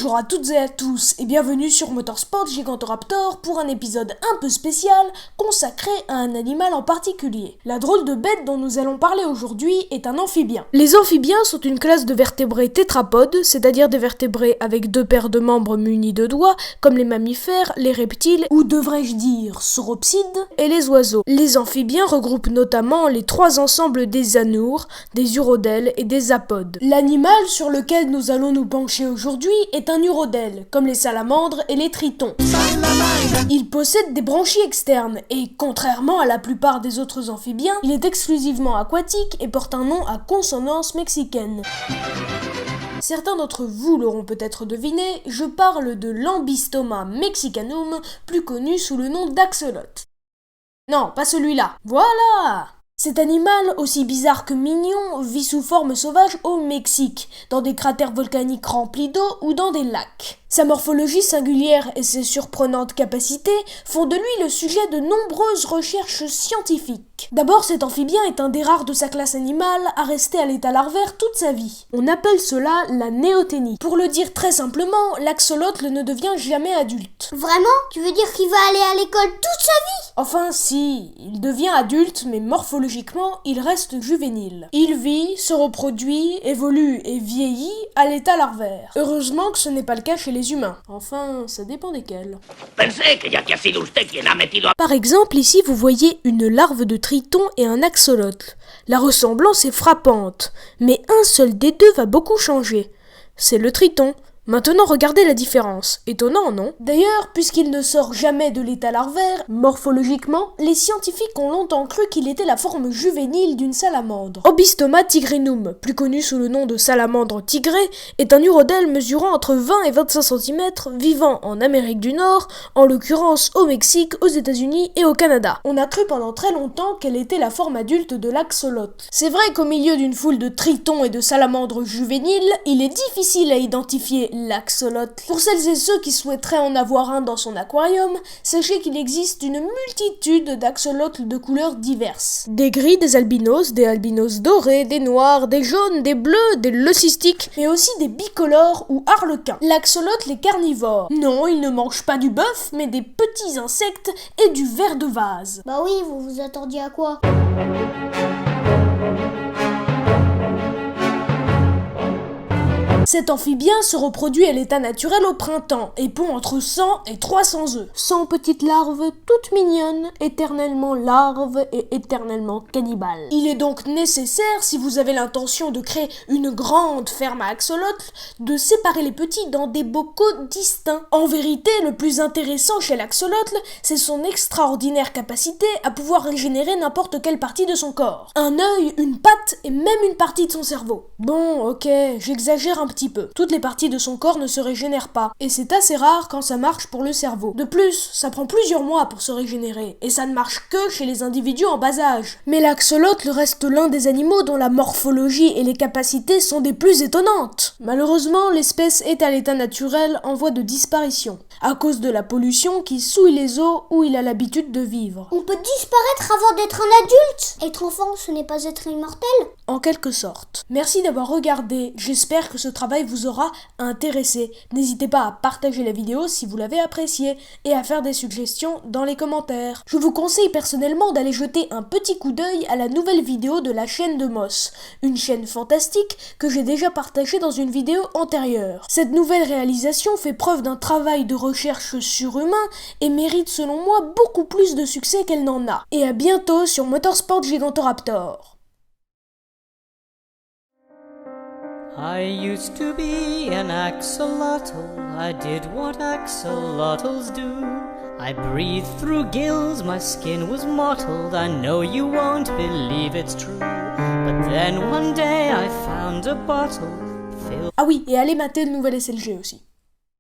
Bonjour à toutes et à tous et bienvenue sur Motorsport Gigantoraptor pour un épisode un peu spécial consacré à un animal en particulier. La drôle de bête dont nous allons parler aujourd'hui est un amphibien. Les amphibiens sont une classe de vertébrés tétrapodes, c'est-à-dire des vertébrés avec deux paires de membres munis de doigts, comme les mammifères, les reptiles ou devrais-je dire sauropsides et les oiseaux. Les amphibiens regroupent notamment les trois ensembles des anoures, des urodèles et des apodes. L'animal sur lequel nous allons nous pencher aujourd'hui est un urodèle, comme les salamandres et les tritons. Il possède des branchies externes et, contrairement à la plupart des autres amphibiens, il est exclusivement aquatique et porte un nom à consonance mexicaine. Certains d'entre vous l'auront peut-être deviné, je parle de l'Ambystoma mexicanum, plus connu sous le nom d'axolote. Non, pas celui-là. Voilà! Cet animal, aussi bizarre que mignon, vit sous forme sauvage au Mexique, dans des cratères volcaniques remplis d'eau ou dans des lacs. Sa morphologie singulière et ses surprenantes capacités font de lui le sujet de nombreuses recherches scientifiques. D'abord, cet amphibien est un des rares de sa classe animale à rester à l'état larvaire toute sa vie. On appelle cela la néoténie. Pour le dire très simplement, l'axolotl ne devient jamais adulte. Vraiment? Tu veux dire qu'il va aller à l'école toute sa vie? Enfin si, il devient adulte, mais morphologiquement, il reste juvénile. Il vit, se reproduit, évolue et vieillit à l'état larvaire. Heureusement que ce n'est pas le cas chez les humains. Enfin, ça dépend desquels. Par exemple, ici vous voyez une larve de triton et un axolotl. La ressemblance est frappante, mais un seul des deux va beaucoup changer. C'est le triton. Maintenant, regardez la différence. Étonnant, non? D'ailleurs, puisqu'il ne sort jamais de l'état larvaire, morphologiquement, les scientifiques ont longtemps cru qu'il était la forme juvénile d'une salamandre. Ambystoma tigrinum, plus connu sous le nom de salamandre tigrée, est un urodèle mesurant entre 20 et 25 cm, vivant en Amérique du Nord, en l'occurrence au Mexique, aux États-Unis et au Canada. On a cru pendant très longtemps qu'elle était la forme adulte de l'axolotl. C'est vrai qu'au milieu d'une foule de tritons et de salamandres juvéniles, il est difficile à identifier l'axolotl. Pour celles et ceux qui souhaiteraient en avoir un dans son aquarium, sachez qu'il existe une multitude d'axolotls de couleurs diverses. Des gris, des albinos dorés, des noirs, des jaunes, des bleus, des leucistiques, mais aussi des bicolores ou harlequins. L'axolotl est carnivore. Non, il ne mange pas du bœuf, mais des petits insectes et du ver de vase. Bah oui, vous vous attendiez à quoi? Cet amphibien se reproduit à l'état naturel au printemps et pond entre 100 et 300 œufs. 100 petites larves toutes mignonnes, éternellement larves et éternellement cannibales. Il est donc nécessaire, si vous avez l'intention de créer une grande ferme à axolotl, de séparer les petits dans des bocaux distincts. En vérité, le plus intéressant chez l'axolotl, c'est son extraordinaire capacité à pouvoir régénérer n'importe quelle partie de son corps. Un œil, une patte et même une partie de son cerveau. Bon, ok, j'exagère un petit peu. Toutes les parties de son corps ne se régénèrent pas, et c'est assez rare quand ça marche pour le cerveau. De plus, ça prend plusieurs mois pour se régénérer, et ça ne marche que chez les individus en bas âge. Mais l'axolotl reste l'un des animaux dont la morphologie et les capacités sont des plus étonnantes. Malheureusement, l'espèce est à l'état naturel en voie de disparition, à cause de la pollution qui souille les eaux où il a l'habitude de vivre. On peut disparaître avant d'être un adulte? Être enfant, ce n'est pas être immortel? En quelque sorte. Merci d'avoir regardé, j'espère que ce travail vous aura intéressé. N'hésitez pas à partager la vidéo si vous l'avez appréciée et à faire des suggestions dans les commentaires. Je vous conseille personnellement d'aller jeter un petit coup d'œil à la nouvelle vidéo de la chaîne de Moss, une chaîne fantastique que j'ai déjà partagée dans une vidéo antérieure. Cette nouvelle réalisation fait preuve d'un travail de recherche surhumain et mérite selon moi beaucoup plus de succès qu'elle n'en a. Et à bientôt sur Motorsport Gigantoraptor. I used to be an axolotl, I did what axolotls do. I breathed through gills, my skin was mottled, I know you won't believe it's true. But then one day I found a bottle filled... Ah oui, et allez mater le nouvel SLG aussi.